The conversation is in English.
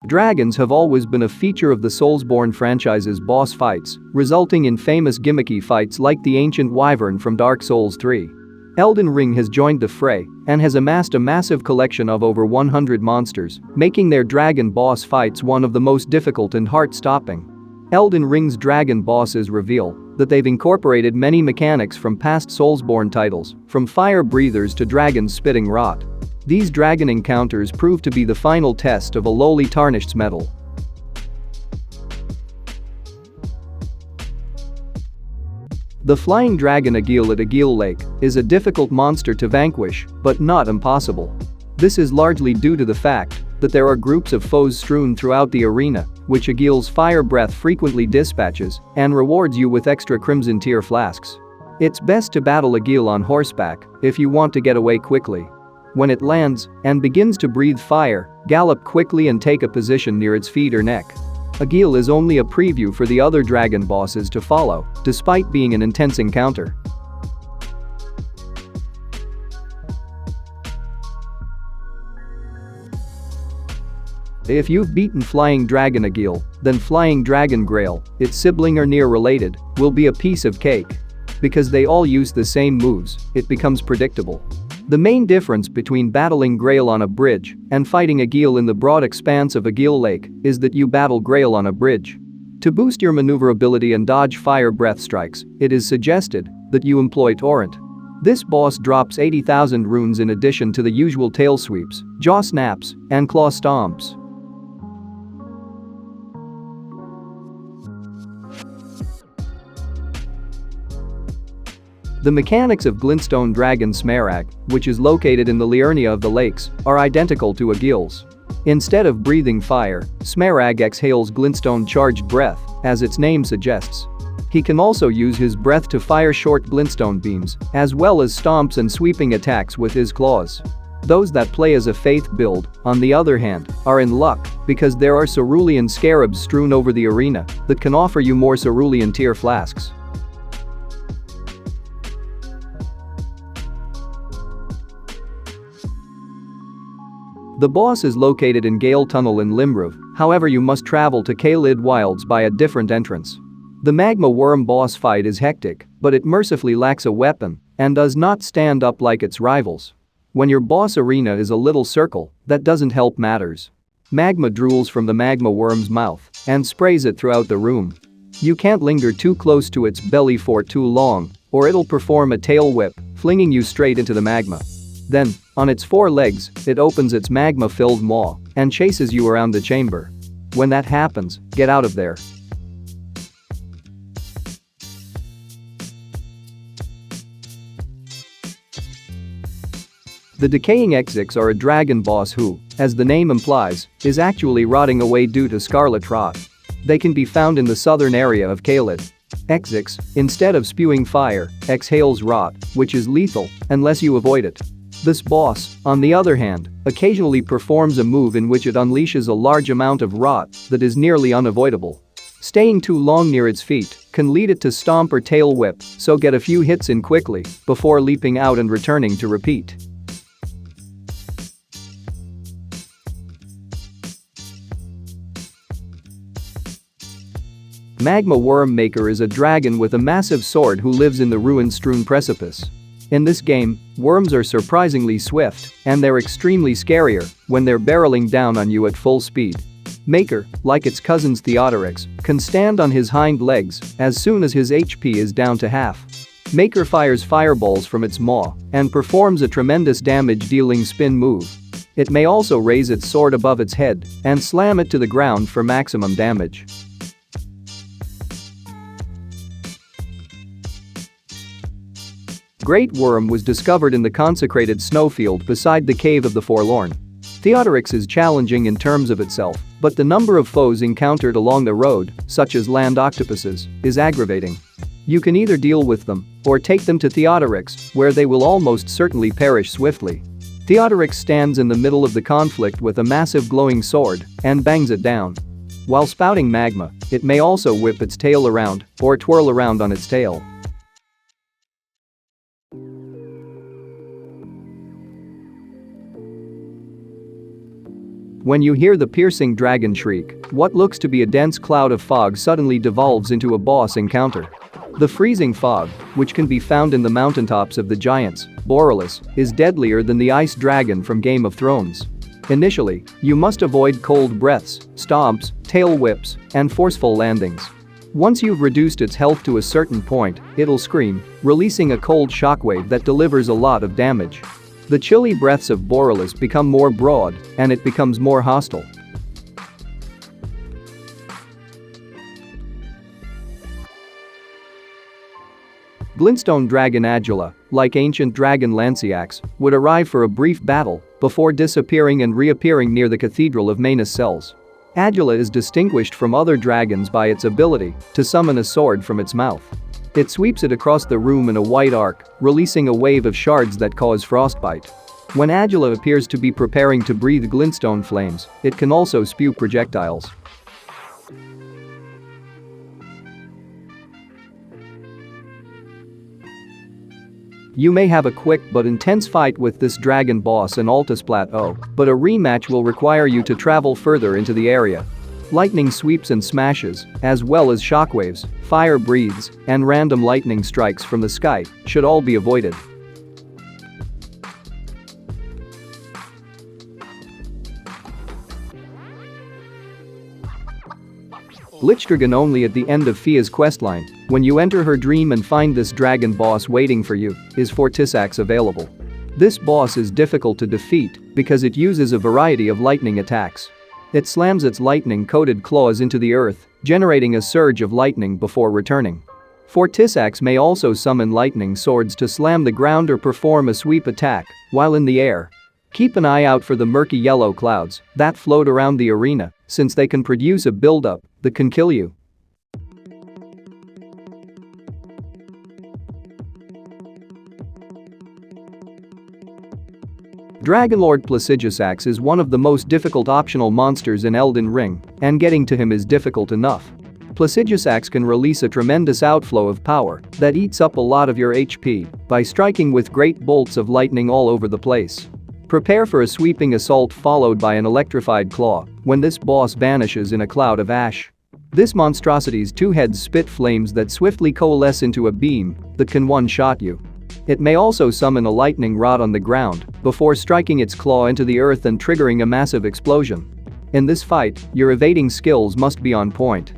Dragons have always been a feature of the Soulsborne franchise's boss fights, resulting in famous gimmicky fights like the ancient wyvern from Dark Souls 3. Elden Ring has joined the fray and has amassed a massive collection of over 100 monsters, making their dragon boss fights one of the most difficult and heart-stopping. Elden Ring's dragon bosses reveal that they've incorporated many mechanics from past Soulsborne titles, from fire breathers to dragons spitting rot. These dragon encounters prove to be the final test of a lowly tarnished metal. The flying dragon Agheel at Agheel Lake is a difficult monster to vanquish, but not impossible. This is largely due to the fact that there are groups of foes strewn throughout the arena, which Agheel's fire breath frequently dispatches and rewards you with extra crimson tier flasks. It's best to battle Agheel on horseback if you want to get away quickly. When it lands and begins to breathe fire, gallop quickly and take a position near its feet or neck. Agheel is only a preview for the other dragon bosses to follow, despite being an intense encounter. If you've beaten Flying Dragon Agheel, then Flying Dragon Greyll, its sibling or near related, will be a piece of cake. Because they all use the same moves, it becomes predictable. The main difference between battling Greyll on a bridge and fighting Agheel in the broad expanse of Agheel Lake is that you battle Greyll on a bridge. To boost your maneuverability and dodge fire breath strikes, it is suggested that you employ Torrent. This boss drops 80,000 runes in addition to the usual tail sweeps, jaw snaps, and claw stomps. The mechanics of Glintstone Dragon Smarag, which is located in the Liurnia of the lakes, are identical to Agheel's. Instead of breathing fire, Smarag exhales glintstone-charged breath, as its name suggests. He can also use his breath to fire short glintstone beams, as well as stomps and sweeping attacks with his claws. Those that play as a Faith build, on the other hand, are in luck because there are cerulean scarabs strewn over the arena that can offer you more cerulean tier flasks. The boss is located in Gale Tunnel in Limgrave, however you must travel to Caelid Wilds by a different entrance. The Magma wyrm boss fight is hectic, but it mercifully lacks a weapon and does not stand up like its rivals. When your boss arena is a little circle, that doesn't help matters. Magma drools from the Magma wyrm's mouth and sprays it throughout the room. You can't linger too close to its belly for too long, or it'll perform a tail whip, flinging you straight into the magma. Then, on its four legs, it opens its magma-filled maw and chases you around the chamber. When that happens, get out of there. The Decaying Ekzykes are a dragon boss who, as the name implies, is actually rotting away due to scarlet rot. They can be found in the southern area of Caelid. Ekzykes, instead of spewing fire, exhales rot, which is lethal unless you avoid it. This boss, on the other hand, occasionally performs a move in which it unleashes a large amount of rot that is nearly unavoidable. Staying too long near its feet can lead it to stomp or tail whip, so get a few hits in quickly before leaping out and returning to repeat. Magma Wyrm Makar is a dragon with a massive sword who lives in the ruin-strewn precipice. In this game, worms are surprisingly swift, and they're extremely scarier when they're barreling down on you at full speed. Makar, like its cousins Theodorix, can stand on his hind legs as soon as his HP is down to half. Makar fires fireballs from its maw and performs a tremendous damage-dealing spin move. It may also raise its sword above its head and slam it to the ground for maximum damage. Great Worm was discovered in the consecrated snowfield beside the Cave of the Forlorn. Theodorix is challenging in terms of itself, but the number of foes encountered along the road, such as land octopuses, is aggravating. You can either deal with them or take them to Theodorix, where they will almost certainly perish swiftly. Theodorix stands in the middle of the conflict with a massive glowing sword and bangs it down. While spouting magma, it may also whip its tail around or twirl around on its tail. When you hear the piercing dragon shriek, what looks to be a dense cloud of fog suddenly devolves into a boss encounter. The freezing fog, which can be found in the mountaintops of the giants, Borealis, is deadlier than the ice dragon from Game of Thrones. Initially, you must avoid cold breaths, stomps, tail whips, and forceful landings. Once you've reduced its health to a certain point, it'll scream, releasing a cold shockwave that delivers a lot of damage. The chilly breaths of Borealis become more broad, and it becomes more hostile. Glintstone dragon Adula, like ancient dragon Lanciax, would arrive for a brief battle before disappearing and reappearing near the Cathedral of Manus cells. Adula is distinguished from other dragons by its ability to summon a sword from its mouth. It sweeps it across the room in a white arc, releasing a wave of shards that cause frostbite. When Adula appears to be preparing to breathe glintstone flames, it can also spew projectiles. You may have a quick but intense fight with this dragon boss in Altus Plateau, but a rematch will require you to travel further into the area. Lightning sweeps and smashes, as well as shockwaves, fire breathes, and random lightning strikes from the sky should all be avoided. Lichdragon only at the end of Fia's questline, when you enter her dream and find this dragon boss waiting for you, is Fortissax available. This boss is difficult to defeat because it uses a variety of lightning attacks. It slams its lightning-coated claws into the earth, generating a surge of lightning before returning. Fortissax may also summon lightning swords to slam the ground or perform a sweep attack while in the air. Keep an eye out for the murky yellow clouds that float around the arena, since they can produce a buildup that can kill you. Dragonlord Placidusax is one of the most difficult optional monsters in Elden Ring, and getting to him is difficult enough. Placidusax can release a tremendous outflow of power that eats up a lot of your HP by striking with great bolts of lightning all over the place. Prepare for a sweeping assault followed by an electrified claw when this boss vanishes in a cloud of ash. This monstrosity's two heads spit flames that swiftly coalesce into a beam that can one-shot you. It may also summon a lightning rod on the ground before striking its claw into the earth and triggering a massive explosion. In this fight, your evading skills must be on point.